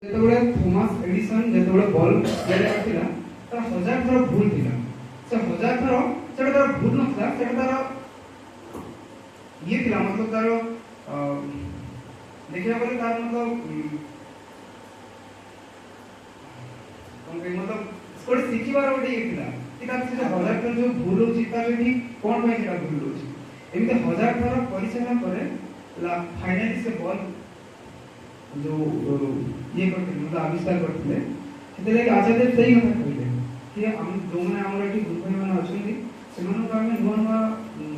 ଯେତେବେଳେ Thomas edition ଯେତେବେଳେ bulb ତିଆରି କରିଥିଲା ତାର 1000 ଥର ଭୁଲ ଥିଲା। ସେ 1000 ଥର ସେଟା ତାର ଭୁଲ ନଥିଲା, ସେଟା ତାର ଇଏ ଥିଲା, मतलब ତାର ଦେଖିବା ପରେ ତାର मतलब मतलब ଗୋଟେ ଶିଖିବାର ଗୋଟେ ଇଏ ଥିଲା କି ତାର ସେ 1000 ଥର ଯୋଉ ଭୁଲ ହଉଛି ତାର ଏଠି କଣ ପାଇଁ ସେଟା ଭୁଲ ହଉଛି। ଏମିତି 1000 ଥର କରିସାରିଲା ପରେ फाइनली से बल्ब जो ये करते मतलब आविष्कार करते से आचार्य सही कथा कहले कि हम जो मैंने हमर एठी गुरु भाई माने अछंती से माने को हमें नुवा नुवा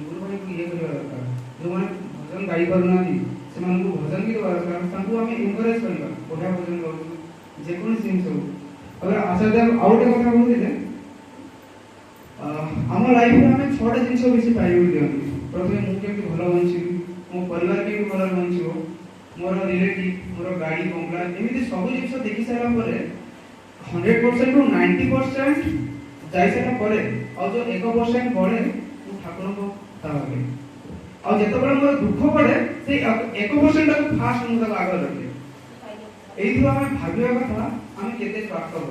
गुरु भाई को ये करबा दरकार। जो माने भजन गाई करूना दी से माने को भजन की दरकार तांको हमें एनकरेज करबा बढ़िया भजन गाउ जे कोन सिंग सब। अगर आचार्य आउट कथा कहले हम लाइफ में हमें 6टा जिंस बेसी प्रायोरिटी दियंती। प्रथमे मु केमि भलो बंची, मो परिवार केमि भलो बंचिबो, मोर रिलेटिव, मोर गाड़ी बंगला एमिति सब जिंस देखि सारा परे 100% टू 90% जाई सारा परे और जो 1% बळे मु ठाकुर को तावे और जेते बळे मोर दुख पड़े से 1% को फास्ट मु तक आगे रखे। एई तो हम भाग्य कथा हम केते प्राप्त कर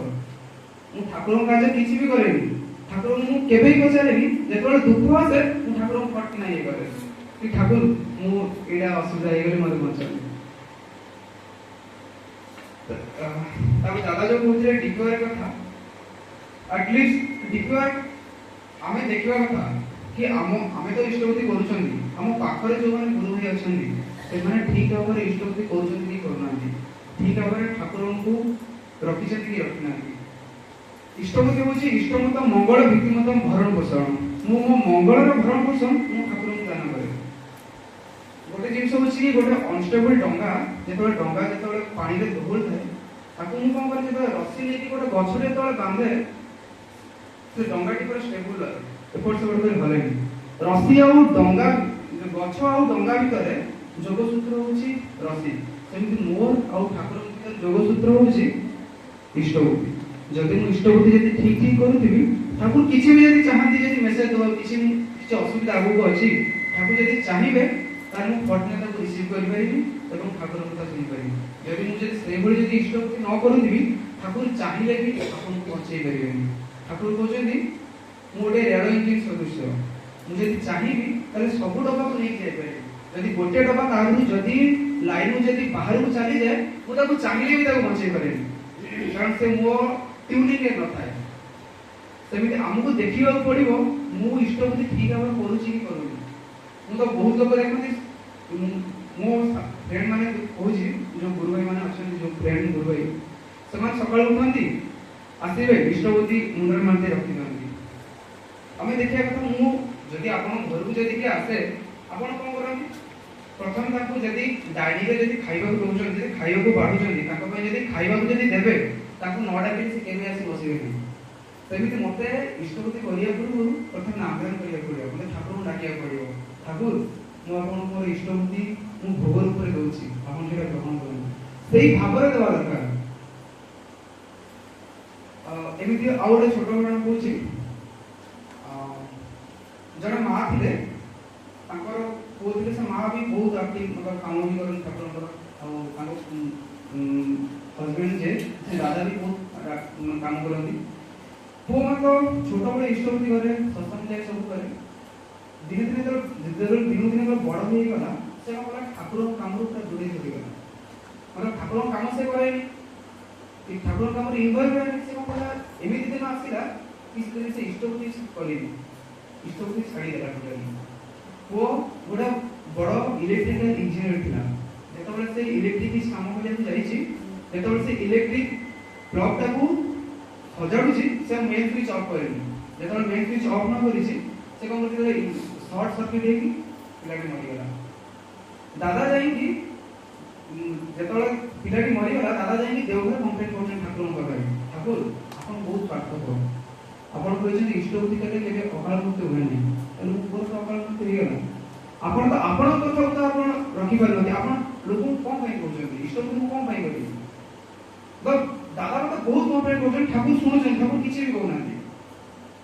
मु ठाकुर काजे किछि भी करेनी। ठाकुर मु केबे पचारेनी जेते बळे दुख आसे मु ठाकुर को फट नै करे कि ठाकुर मु एडा असुविधा हे गले मते बचा। दादा जो कहते डिक्योर कथा एटलिस्ट डिक्योर आम देखा कथा कि आम तो इष्टवती करुँच आम पाखे जो मैंने गुरु भाई अच्छा से ठीक भाव में इष्टवती करना ठीक भाव में ठाकुर को रखी कि रखी इष्टवती हूँ इष्टमत मंगल भित्तिमत भरण पोषण मो मंगल भरण पोषण मु ठाकुर को दान करे। गोटे जिनस हूँ गोटे अनस्टेबल डंगा जो डंगा जो पानी में दोहल थाए ताकू मु कौन करे जो रस्सी लेके गोटे गछरे जो बांधे से डंगाटी पूरा स्टेबल रहे एपट सेपट कर भलेनी। रस्सी आउ डंगा गछ आउ डंगा भितर जोगसूत्र हूँ रस्सी सेमती मोर आउ ठाकुर भितर जोगसूत्र हूँ इष्टवती। जदि मु इष्टवती जदि ठीक ठीक करूथिबी ठाकुर किछि भी जदि चाहती जदि मेसेज दो किछि असुविधा आगु अछि ठाकुर जदि चाहिबे तार मु फटने ताको रिसीव करि परिबी एवं ठाकुर कथा सुनि परिबी। जदि मु जदि सेहि भली जदि इष्टवती न करूथिबी ठाकुर चाहिले भी आपन को पहुंचै परिबेनी। ठाकुर कहउछन्ती मु ओटे रेल इंजिन सदृश्य मु जदि चाहिबी ताले सब डब्बा को नै जाय परिबी। जदि गोटे डब्बा तारु जदि लाइन जदि बाहर को चली जाए मु ताको चाहिले भी ताको पहुंचै परिबी कारण से मो ट्यूनिंग न थाए। सेमिति हमको देखिबा पड़िबो मु इष्टवती ठीक भाव करूची कि करूनी। मु तो बहुत लोग देखते मो फ्रेंड माने कहूची जो गुरु भाई माने अछन जो फ्रेंड गुरु भाई समान सकाळ उठंती आसीबे इष्टवती मुंडर मानते रखि दंती। हमें देखिया कथा मु जदि आपन घर को जदि के आसे आपन कोन करंती प्रथम ताको जदि डायरी रे जदि खाइबा को दोउछन जदि खाइबा को बाढुछन ताको पय जदि खाइबा को जदि देबे ताको नडा के से केबे आसी बसिबे नहीं। सेमिति मते इष्टवती करिया पूर्व प्रथम नामकरण करिया पड़ियो मतलब ठाकुर को डाकिया पड़ियो ठाकुर मु आपन को इष्टवती मु भोग रूप रे दउची आपन सेटा ग्रहण करन सेही भाबरे देवा दरकार। एमिति आउडे छोटो घटना कहूची जने मां थिले तांकर पुओ थिले से मां भी बहुत एक्टिव मतलब काम भी करन ठाकुर को और तांको हस्बैंड जे दादा भी बहुत काम करन पुओ मतलब छोटो बड़े इष्टवती करे सत्संग जाय सब करे धीरे धीरे तो दिन दिन बड़ हो गला से कला ठाकुर काम पूरा जोड़ी हो गला मतलब ठाकुर काम से करे कि ठाकुर काम इन्वॉल्व है से कला एमिति दिन आसीला किस तरह से इष्टवती कली इष्टवती छाड़ी देला टोटली। वो गोटा बड़ इलेक्ट्रिकल इंजीनियर थिला जेतबले से इलेक्ट्रिक काम करे जाईची जेतबले से इलेक्ट्रिक प्लग टाकू हजाडुची से मेन स्विच ऑफ करेनी जेतबले मेन स्विच ऑफ न करिची से कोन करते शॉर्ट सर्किट हेकी पिलाटी मरि गला। दादा जाईकी जेतबले पिलाटी मरि गला दादा जाईकी देवघर कंप्लेंट करछन ठाकुर को करे ठाकुर आपन बहुत स्वार्थपर आपन कहछन इष्टवती कले केबे अकाल मृत्यु होय नै एनु बहुत अकाल मृत्यु हे गला आपन तो आपन कथा तो आपन रखि परलथि आपन लोक कोन पई कहछन इष्टवती को कोन पई करी बस दादा तो बहुत कंप्लेंट करछन ठाकुर सुनछन ठाकुर किछि भी कहउनांती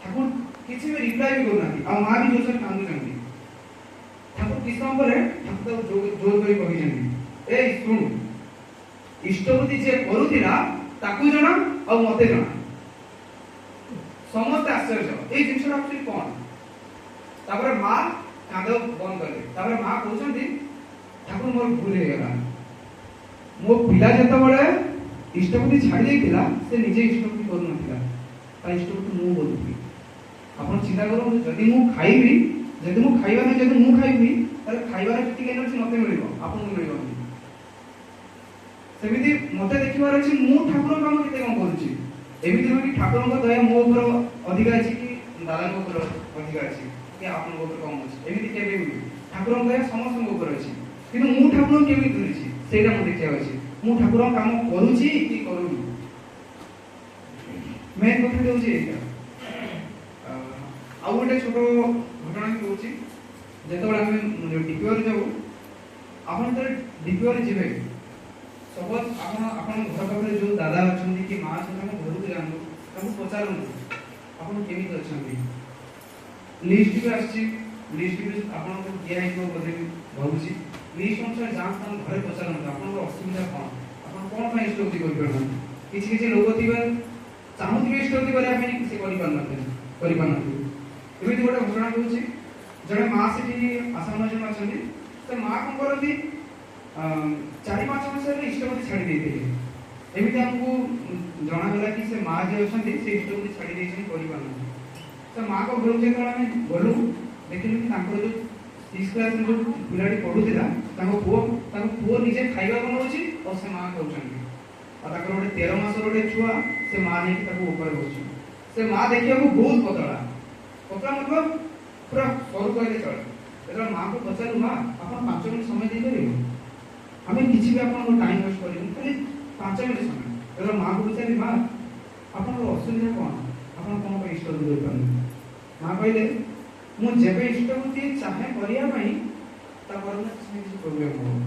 ठाकुर किछि भी रिप्लाई भी करउनांती आ मां भी जोर कांदुछंती ठाकुर किस समय पर ठाकुर जोर जोर करी कहिछंती ए सुन इष्टवती जे करूथिला ताकू जणा और मते जणा समस्त आश्चर्य ए जिंसटा एक्चुअली कोन तापर मां कांद बंद करले तापर मां कहउछंती ठाकुर मोर भूल हे गेला मो पिला जत बळे इष्टवती छाडी देथिला से निजे इष्टवती करू नथिला ता इष्टवती मु बोलुथि आपण चिंता करू जदी मु खाइबी जदी मु खाइबा नै जदी मु खाइबी ताले खाइबार जति एनर्जी मते मिलिबो आपन मिलिबो सेमिति मते देखिबार अछि मु ठाकुर काम केते काम करूची एमिति न कि ठाकुर को दया मो ऊपर अधिक अछि कि दादा को ऊपर अधिक अछि कि आपन ऊपर कम अछि एमिति केबे भी ठाकुर दया समस्त ऊपर अछि किंतु मु ठाकुर केबे करूची सेटा मु देखिया अछि मु ठाकुर काम करूची कि करूनी मैं कथा देउची एटा आ गोटे छोट घटना कहूची जेतबेला हम डिप्योर जाऊ आपण तर डिप्योर जिवे सपोज आपण घर पाखरे जो दादा अछंती कि मां अछंती हम घर को जानु ताको पचारनु आपण केमित अछंती लिस्ट पे आछि लिस्ट पे आपण को किया है को बदे भाबुची लिस्ट अनुसार जान तान घरे पचारनु आपण को असुविधा कोन आपण कोन फाइ स्टोरी कर परना किछि किछि लोग थिबे चाहुथिबे स्टोरी करे आपण से करि पाना एमिति गोटे घटना कहूची जड़े माँ से आसाम जन अच्छा तो माँ कौन करती 4-5 वर्ष इष्टवती छाड़ी देते एमती आमको जनागला कि से माँ जो अच्छा से इष्टवती छाड़ी देना तो माँ को घर जो आम गलु देखिलु कि जो 6 क्लास जो पिलाटी पढ़ुला पुओ निजे खाइबा बनाउछि और से माँ कहउछन्ती आ ताकर गोटे 13 मास गोटे छुआ से माँ नहीं ताको ऊपर बसु से माँ देखिया को बहुत पतला मतलब पूरा सरू कहले चले एतरा मां को पचारू मां अपन 5 मिनिट समय दे परिबो हमें किछि भी अपन टाइम वेस्ट करिबो खाली 5 मिनिट समय एतरा मां को पचारी मां अपन असुविधा कोन अपन कोन पे इष्ट दे पानी मां कहले मु जेबे इष्ट होती चाहे करिया पई ता परमे किछि प्रॉब्लम हो